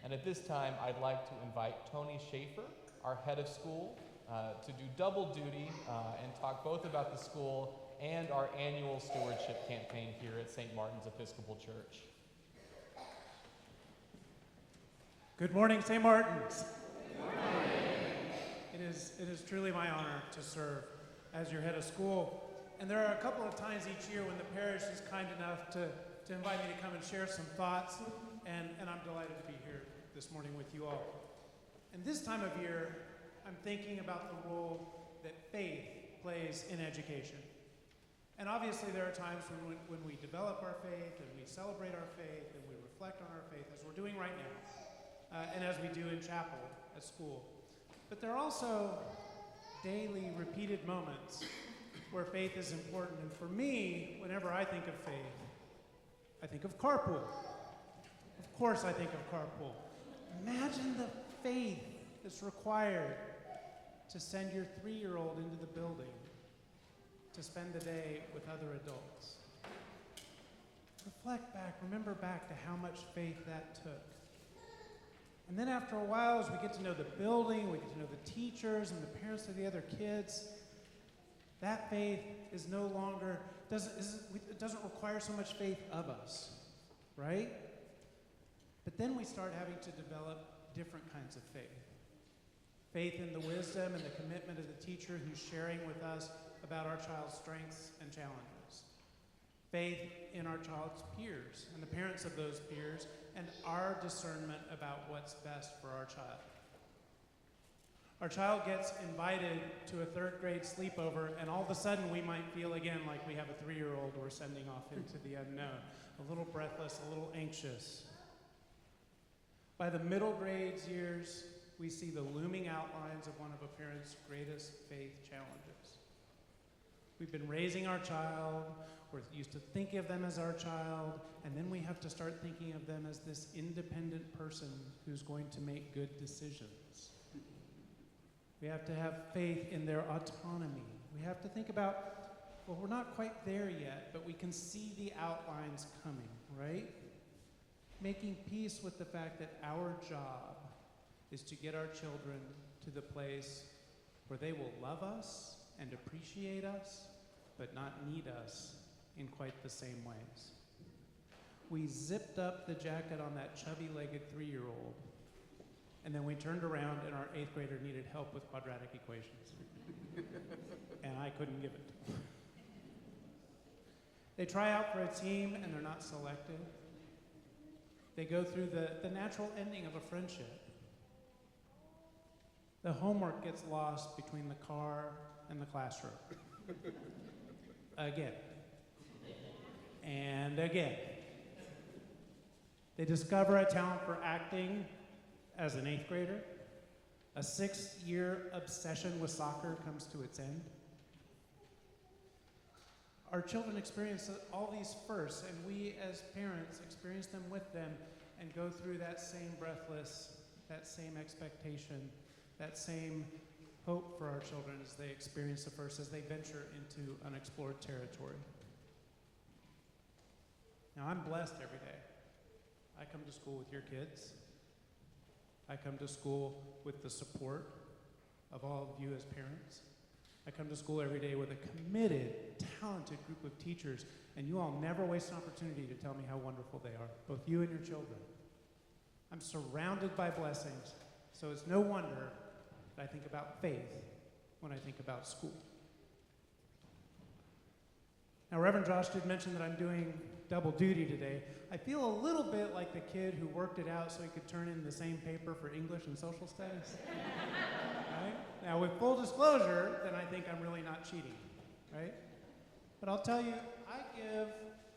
And at this time, I'd like to invite Tony Schaefer, our head of school, to do double duty and talk both about the school and our annual stewardship campaign here at St. Martin's Episcopal Church. Good morning, St. Martin's. Good morning. It is truly my honor to serve as your head of school. And there are a couple of times each year when the parish is kind enough to invite me to come and share some thoughts, and I'm delighted to be here this morning with you all. And this time of year, I'm thinking about the role that faith plays in education. And obviously there are times when we develop our faith and we celebrate our faith and we reflect on our faith, as we're doing right now, and as we do in chapel at school. But there are also daily repeated moments where faith is important. And for me, whenever I think of faith, I think of carpool. Of course I think of carpool. Imagine the faith that's required to send your 3-year-old into the building to spend the day with other adults. Reflect back, remember back to how much faith that took. And then after a while, as we get to know the building, we get to know the teachers and the parents of the other kids, that faith is no longer, it doesn't require so much faith of us, right? But then we start having to develop different kinds of faith. Faith in the wisdom and the commitment of the teacher who's sharing with us about our child's strengths and challenges. Faith in our child's peers and the parents of those peers and our discernment about what's best for our child. Our child gets invited to a 3rd grade sleepover, and all of a sudden we might feel again like we have a 3-year-old we're sending off into the unknown, a little breathless, a little anxious. By the middle grades years, we see the looming outlines of one of a parent's greatest faith challenges. We've been raising our child, we're used to thinking of them as our child, and then we have to start thinking of them as this independent person who's going to make good decisions. We have to have faith in their autonomy. We have to think about, well, we're not quite there yet, but we can see the outlines coming, right? Making peace with the fact that our job is to get our children to the place where they will love us and appreciate us, but not need us in quite the same ways. We zipped up the jacket on that chubby-legged 3-year-old, and then we turned around and our 8th grader needed help with quadratic equations. And I couldn't give it to them. They try out for a team and they're not selected. They go through the natural ending of a friendship. The homework gets lost between the car and the classroom. Again. And again. They discover a talent for acting as an 8th grader. A 6-year obsession with soccer comes to its end. Our children experience all these firsts, and we as parents experience them with them and go through that same breathless, that same expectation, that same hope for our children as they experience the first, as they venture into unexplored territory. Now, I'm blessed every day. I come to school with your kids. I come to school with the support of all of you as parents. I come to school every day with a committed, talented group of teachers, and you all never waste an opportunity to tell me how wonderful they are, both you and your children. I'm surrounded by blessings, so it's no wonder that I think about faith when I think about school. Now, Reverend Josh did mention that I'm doing double duty today. I feel a little bit like the kid who worked it out so he could turn in the same paper for English and social studies. Right? Now, with full disclosure, then I think I'm really not cheating, right? But I'll tell you, I give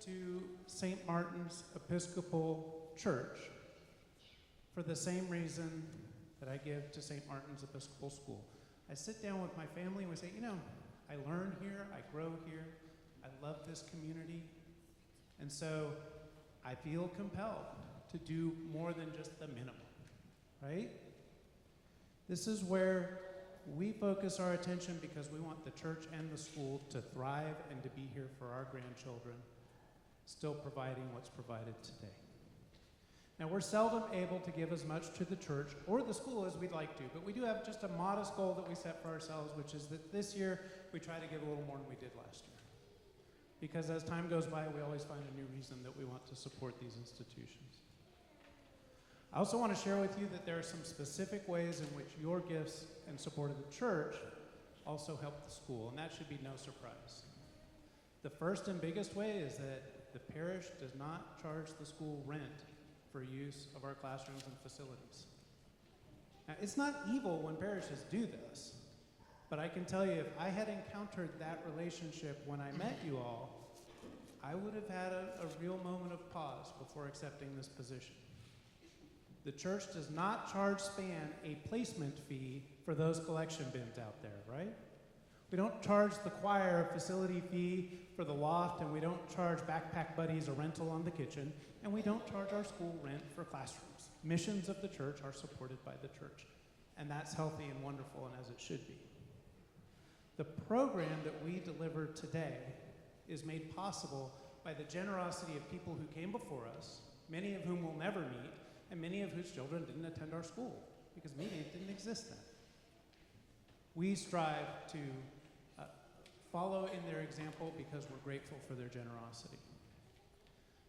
to St. Martin's Episcopal Church for the same reason that I give to St. Martin's Episcopal School. I sit down with my family and we say, you know, I learn here, I grow here, I love this community, and so I feel compelled to do more than just the minimum, right? This is where we focus our attention because we want the church and the school to thrive and to be here for our grandchildren, still providing what's provided today. Now, we're seldom able to give as much to the church or the school as we'd like to, but we do have just a modest goal that we set for ourselves, which is that this year we try to give a little more than we did last year. Because as time goes by, we always find a new reason that we want to support these institutions. I also want to share with you that there are some specific ways in which your gifts and support of the church also help the school, and that should be no surprise. The first and biggest way is that the parish does not charge the school rent for use of our classrooms and facilities. Now, it's not evil when parishes do this, but I can tell you if I had encountered that relationship when I met you all, I would have had a real moment of pause before accepting this position. The church does not charge SPAN a placement fee for those collection bins out there, right? We don't charge the choir a facility fee for the loft, and we don't charge Backpack Buddies a rental on the kitchen, and we don't charge our school rent for classrooms. Missions of the church are supported by the church, and that's healthy and wonderful, and as it should be. The program that we deliver today is made possible by the generosity of people who came before us, many of whom we'll never meet, and many of whose children didn't attend our school, because media didn't exist then. We strive to follow in their example because we're grateful for their generosity.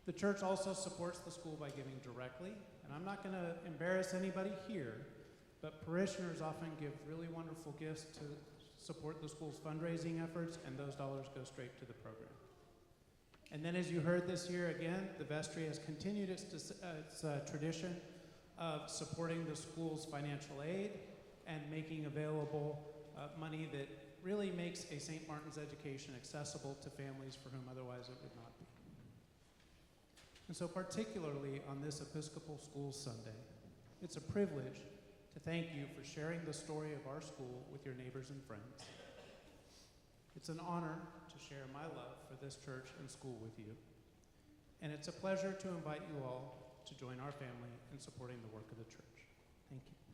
The church also supports the school by giving directly, and I'm not going to embarrass anybody here, but parishioners often give really wonderful gifts to support the school's fundraising efforts, and those dollars go straight to the program. And then as you heard this year again, the vestry has continued its tradition of supporting the school's financial aid and making available money that really makes a St. Martin's education accessible to families for whom otherwise it would not be. And so particularly on this Episcopal Schools Sunday, it's a privilege to thank you for sharing the story of our school with your neighbors and friends. It's an honor to share my love for this church and school with you. And it's a pleasure to invite you all to join our family in supporting the work of the church. Thank you.